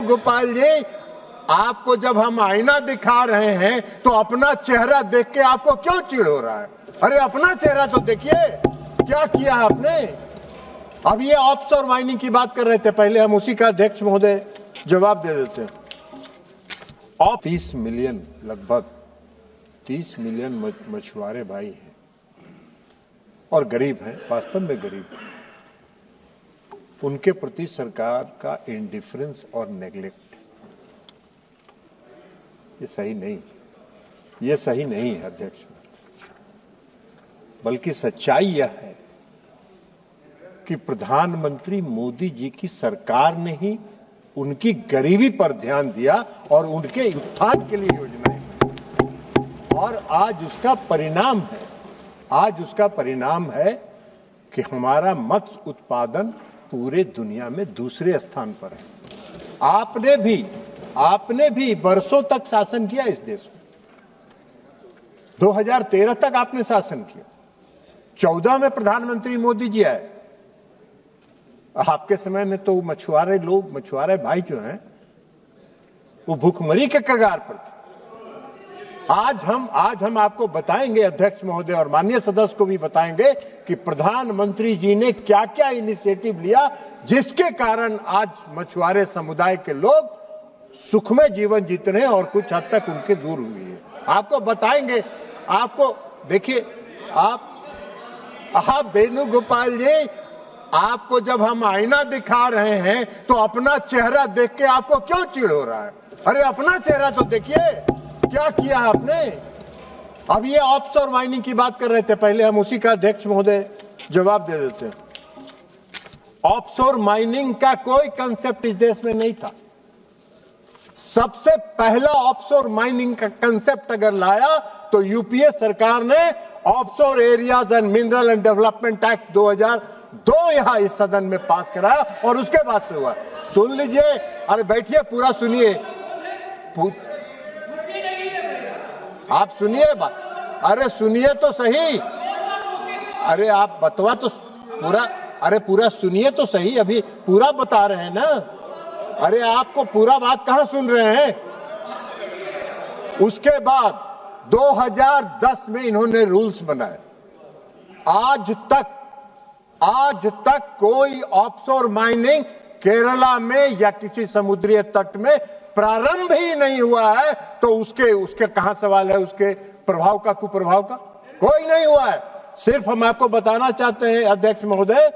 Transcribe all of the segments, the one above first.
वेणुगोपाल जी, आपको जब हम आईना दिखा रहे हैं तो अपना चेहरा देख के आपको क्यों चिढ़ हो रहा है? अरे अपना चेहरा तो देखिए, क्या किया आपने। अब ये ऑफशोर माइनिंग की बात कर रहे थे, पहले हम उसी का अध्यक्ष महोदय जवाब दे देते हैं। 30 मिलियन, लगभग 30 मिलियन मछुआरे भाई हैं और गरीब हैं, वास्तव में गरीब हैं। उनके प्रति सरकार का इंडिफरेंस और नेग्लेक्ट ये सही नहीं है अध्यक्ष। बल्कि सच्चाई यह है कि प्रधानमंत्री मोदी जी की सरकार ने ही उनकी गरीबी पर ध्यान दिया और उनके उत्थान के लिए योजनाएं बनाई। और आज उसका परिणाम है कि हमारा मत्स्य उत्पादन पूरे दुनिया में दूसरे स्थान पर है। आपने भी वर्षों तक शासन किया इस देश में। 2013 तक आपने शासन किया, 14 में प्रधानमंत्री मोदी जी आए। आपके समय में तो मछुआरे भाई जो हैं वो भूखमरी के कगार पर थे। आज हम आपको बताएंगे अध्यक्ष महोदय, और माननीय सदस्य को भी बताएंगे कि प्रधानमंत्री जी ने क्या क्या इनिशिएटिव लिया जिसके कारण आज मछुआरे समुदाय के लोग सुखमय जीवन जीत रहे हैं और कुछ हद तक उनके दूर हुई है। आपको बताएंगे। आपको देखिए, आप वेणुगोपाल जी, आपको जब हम आईना दिखा रहे हैं तो अपना चेहरा देख के आपको क्यों चिढ़ हो रहा है? अरे अपना चेहरा तो देखिए, क्या किया आपने। अब ये ऑफशोर माइनिंग की बात कर रहे थे, पहले हम उसी का अध्यक्ष महोदय जवाब दे देते हैं। ऑफशोर माइनिंग का कोई कंसेप्ट इस देश में नहीं था। सबसे पहला ऑफशोर माइनिंग का कंसेप्ट अगर लाया तो यूपीए सरकार ने offshore areas and mineral and development act 2002 यहां इस सदन में पास कराया और उसके बाद से हुआ। सुन लीजिए, अरे बैठिए, पूरा सुनिए, आप सुनिए बात। अरे सुनिए तो सही, अरे आप बतवा तो पूरा सुनिए तो सही, अभी पूरा बता रहे हैं ना। अरे आपको पूरा बात कहां सुन रहे हैं। उसके बाद 2010 में इन्होंने रूल्स बनाए। आज तक कोई ऑफशोर माइनिंग केरला में या किसी समुद्री तट में प्रारंभ ही नहीं हुआ है, तो उसके कहां सवाल है, उसके प्रभाव का, कुप्रभाव का? कोई नहीं हुआ है। सिर्फ हम आपको बताना चाहते हैं अध्यक्ष महोदय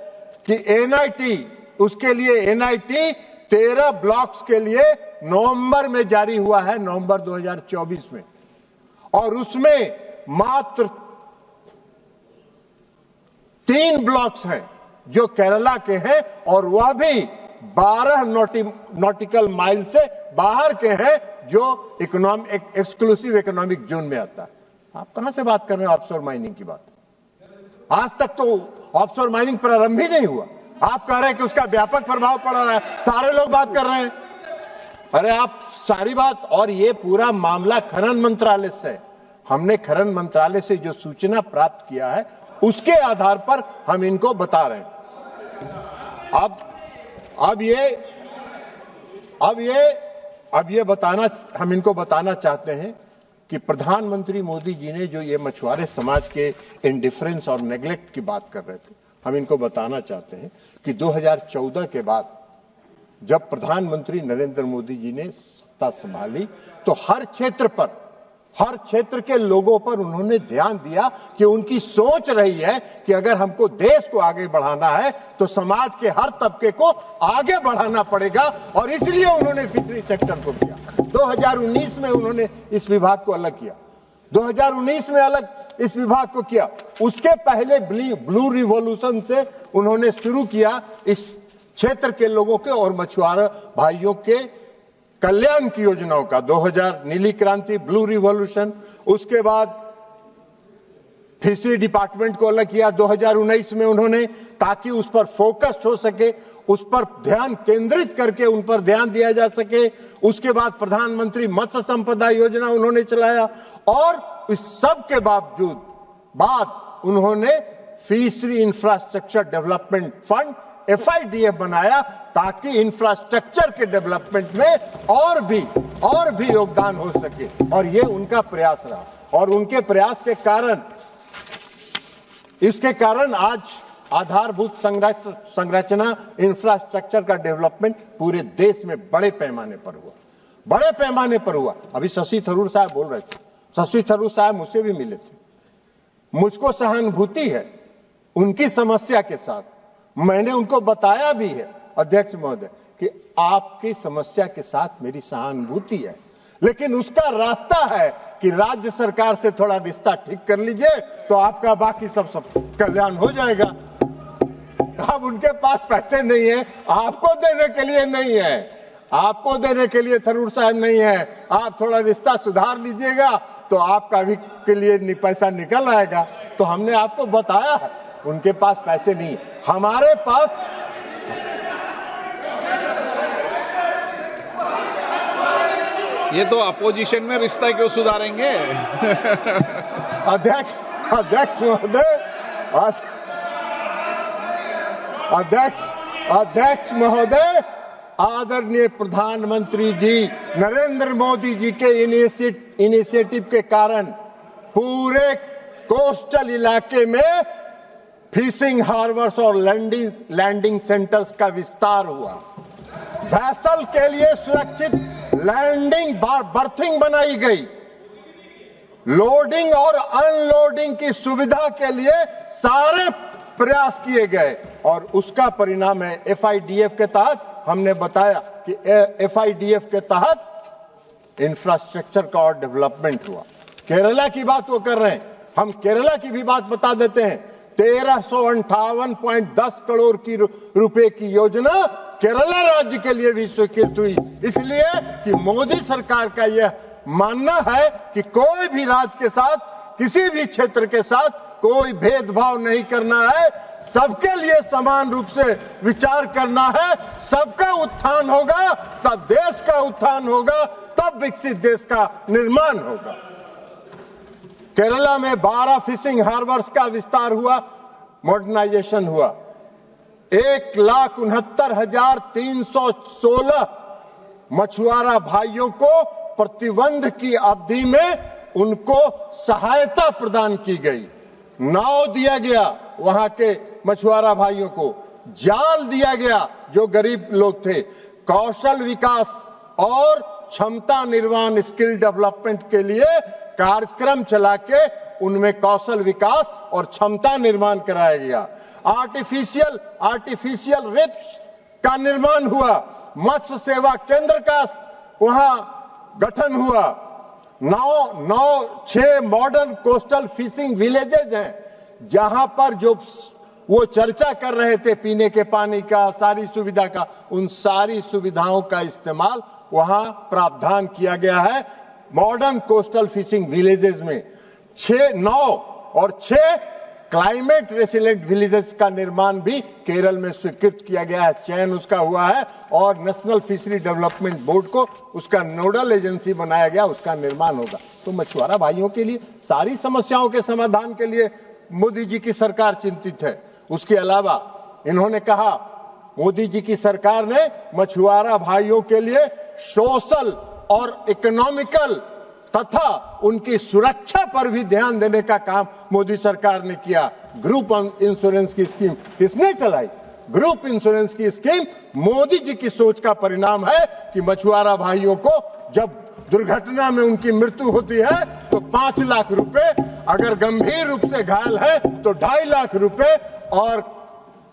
कि एनआईटी, उसके लिए एनआईटी 13 ब्लॉक्स के लिए नवंबर में जारी हुआ है, नवंबर 2024 में, और उसमें मात्र 3 ब्लॉक्स हैं जो केरला के हैं और वह भी 12 नॉटिकल माइल से बाहर के हैं जो एक्सक्लूसिव इकोनॉमिक जोन में आता है। आप कहां से बात कर रहे हैं ऑफशोर माइनिंग की बात? आज तक तो ऑफशोर माइनिंग प्रारंभ ही नहीं हुआ। आप कह रहे हैं कि उसका व्यापक प्रभाव पड़ रहा है, सारे लोग बात कर रहे हैं। अरे आप सारी बात, और ये पूरा मामला खनन मंत्रालय से, हमने खनन मंत्रालय से जो सूचना प्राप्त किया है उसके आधार पर हम इनको बता रहे हैं। हम इनको बताना चाहते हैं कि प्रधानमंत्री मोदी जी ने जो ये मछुआरे समाज के इंडिफरेंस और नेग्लेक्ट की बात कर रहे थे, हम इनको बताना चाहते हैं कि 2014 के बाद जब प्रधानमंत्री नरेंद्र मोदी जी ने सत्ता संभाली तो हर क्षेत्र के लोगों पर उन्होंने ध्यान दिया कि उनकी सोच रही है कि अगर हमको देश को आगे बढ़ाना है तो समाज के हर तबके को आगे बढ़ाना पड़ेगा, और इसलिए उन्होंने फिशरी सेक्टर को किया। 2019 में उन्होंने इस विभाग को अलग किया, 2019 में अलग इस विभाग को किया। उसके पहले ब्लू रिवॉल्यूशन से उन्होंने शुरू किया इस क्षेत्र के लोगों के और मछुआरा भाइयों के कल्याण की योजनाओं का। 2000 नीली क्रांति, ब्लू रिवॉल्यूशन, उसके बाद फिशरी डिपार्टमेंट को अलग किया 2019 में उन्होंने, ताकि उस पर फोकस्ड हो सके, उस पर ध्यान केंद्रित करके उन पर ध्यान दिया जा सके। उसके बाद प्रधानमंत्री मत्स्य संपदा योजना उन्होंने चलाया, और इस सब के बावजूद उन्होंने fishery infrastructure development fund FIDF बनाया ताकि इंफ्रास्ट्रक्चर के डेवलपमेंट में और भी योगदान हो सके, और ये उनका प्रयास रहा। और उनके प्रयास के कारण, इसके कारण आज आधारभूत संरचना इंफ्रास्ट्रक्चर का डेवलपमेंट पूरे देश में बड़े पैमाने पर हुआ। अभी शशि थरूर साहब बोल रहे थे, शशि थरूर साहब मुझसे भी मिले थे। मुझको सहानुभूति है उनकी समस्या के साथ। मैंने उनको बताया भी है अध्यक्ष महोदय कि आपकी समस्या के साथ मेरी सहानुभूति है, लेकिन उसका रास्ता है कि राज्य सरकार से थोड़ा रिश्ता ठीक कर लीजिए तो आपका बाकी सब कल्याण हो जाएगा। अब उनके पास पैसे नहीं है, आपको देने के लिए नहीं है, आपको देने के लिए थरूर साहब नहीं है। आप थोड़ा रिश्ता सुधार लीजिएगा तो आपका भी के लिए पैसा निकल आएगा। तो हमने आपको बताया है उनके पास पैसे नहीं, हमारे पास ये तो अपोजिशन में रिश्ता क्यों सुधारेंगे? अध्यक्ष महोदय, आदरणीय प्रधानमंत्री जी नरेंद्र मोदी जी के इनिशिएटिव के कारण पूरे कोस्टल इलाके में फिशिंग हार्बर्स और लैंडिंग सेंटर्स का विस्तार हुआ। वैसल के लिए सुरक्षित लैंडिंग बर्थिंग बनाई गई। लोडिंग और अनलोडिंग की सुविधा के लिए सारे प्रयास किए गए और उसका परिणाम है FIDF के तहत। हमने बताया कि FIDF के तहत इंफ्रास्ट्रक्चर का और डेवलपमेंट हुआ। केरला की बात वो कर रहे हैं, हम केरला की भी बात बता देते हैं। 1358.10 करोड़ की रुपए की योजना केरला राज्य के लिए भी स्वीकृत हुई, इसलिए कि मोदी सरकार का यह मानना है कि कोई भी राज्य के साथ, किसी भी क्षेत्र के साथ कोई भेदभाव नहीं करना है, सबके लिए समान रूप से विचार करना है। सबका उत्थान होगा तब देश का उत्थान होगा, तब विकसित देश का निर्माण होगा। केरला में 12 फिशिंग हार्बर्स का विस्तार हुआ, मॉडर्नाइजेशन हुआ। 1,69,316 मछुआरा भाइयों को प्रतिबंध की अवधि में उनको सहायता प्रदान की गई। नाव दिया गया वहां के मछुआरा भाइयों को, जाल दिया गया जो गरीब लोग थे। कौशल विकास और क्षमता निर्माण, स्किल डेवलपमेंट के लिए कार्यक्रम चला के उनमें कौशल विकास और क्षमता निर्माण कराया गया। आर्टिफिशियल रिफ्स का निर्माण हुआ। मत्स्य सेवा केंद्र का वहां गठन हुआ। 6 मॉडर्न कोस्टल फिशिंग विलेजेज हैं जहां पर जो वो चर्चा कर रहे थे पीने के पानी का, सारी सुविधा का, उन सारी सुविधाओं का इस्तेमाल वहां प्रावधान किया गया है। मॉडर्न कोस्टल फिशिंग विलेजेस में 6 क्लाइमेट रेसिलेंट विलेजेस का निर्माण भी केरल में स्वीकृत किया गया है। चयन उसका हुआ है और नेशनल फिशरी डेवलपमेंट बोर्ड को उसका नोडल एजेंसी बनाया गया, उसका निर्माण होगा। तो मछुआरा भाइयों के लिए सारी समस्याओं के समाधान के लिए मोदी जी की सरकार चिंतित है। उसके अलावा इन्होंने कहा, मोदी जी की सरकार ने मछुआरा भाइयों के लिए सोशल और इकोनॉमिकल तथा उनकी सुरक्षा पर भी ध्यान देने का काम मोदी सरकार ने किया। ग्रुप इंश्योरेंस की स्कीम किसने चलाई? ग्रुप इंश्योरेंस की स्कीम मोदी जी की सोच का परिणाम है कि मछुआरा भाइयों को जब दुर्घटना में उनकी मृत्यु होती है तो 5 लाख रुपए, अगर गंभीर रूप से घायल है तो 2.5 लाख रुपए, और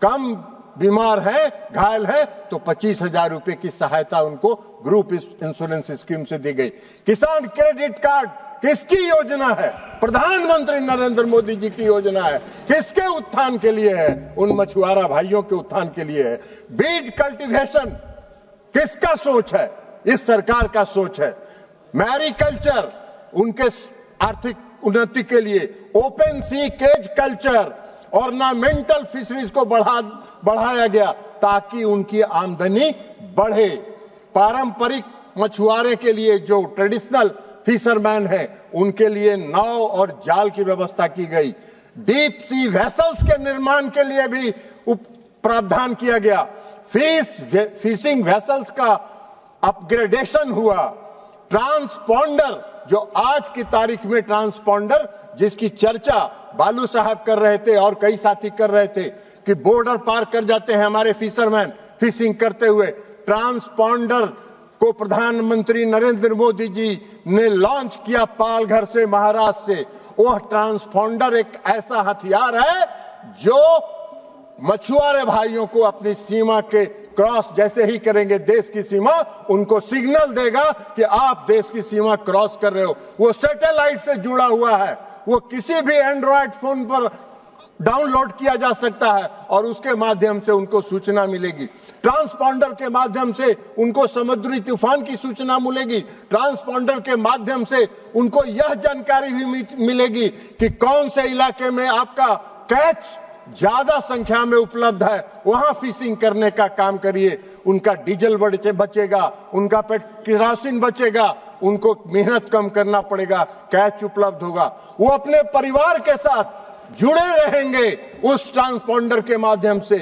कम बीमार है, घायल है तो 25,000 रुपए की सहायता उनको ग्रुप इंश्योरेंस स्कीम से दी गई। किसान क्रेडिट कार्ड किसकी योजना है? प्रधानमंत्री नरेंद्र मोदी जी की योजना है। किसके उत्थान के लिए है? उन मछुआरा भाइयों के उत्थान के लिए है। बीड कल्टीवेशन किसका सोच है? इस सरकार का सोच है। मैरीकल्चर उनके आर्थिक उन्नति के लिए, open sea cage culture, ornamental fisheries को बढ़ाया गया ताकि उनकी आमदनी बढ़े। पारंपरिक मछुआरे के लिए जो ट्रेडिशनल फिशरमैन है उनके लिए नाव और जाल की व्यवस्था की गई। डीप सी वेसल्स के निर्माण के लिए भी प्रावधान किया गया, फिशिंग वेसल्स का अपग्रेडेशन हुआ, ट्रांसपॉन्डर जो आज की तारीख में ट्रांसपॉन्डर जिसकी चर्चा बालू साहब कर रहे थे और कई साथी कर रहे थे कि बॉर्डर पार कर जाते हैं हमारे फिशरमैन फिशिंग करते हुए, ट्रांसपॉन्डर को प्रधानमंत्री नरेंद्र मोदी जी ने लॉन्च किया पालघर से, महाराष्ट्र से। वह ट्रांसपॉन्डर एक ऐसा हथियार है जो मछुआरे भाइयों को अपनी सीमा के क्रॉस जैसे ही करेंगे देश की सीमा, उनको सिग्नल देगा कि आप देश की सीमा क्रॉस कर रहे हो। वो सैटेलाइट से जुड़ा हुआ है, वो किसी भी एंड्रॉयड फोन पर डाउनलोड किया जा सकता है और उसके माध्यम से उनको सूचना मिलेगी। ट्रांसपॉन्डर के माध्यम से उनको समुद्री तूफान की सूचना मिलेगी। ट्रांसपॉन्डर के माध्यम से उनको यह जानकारी भी मिलेगी कि कौन से इलाके में आपका कैच ज्यादा संख्या में उपलब्ध है, वहां फिशिंग करने का काम करिए। उनका डीजल बचेगा, उनका केरोसिन बचेगा, उनको मेहनत कम करना पड़ेगा, कैच उपलब्ध होगा। वो अपने परिवार के साथ जुड़े रहेंगे उस ट्रांसपॉन्डर के माध्यम से।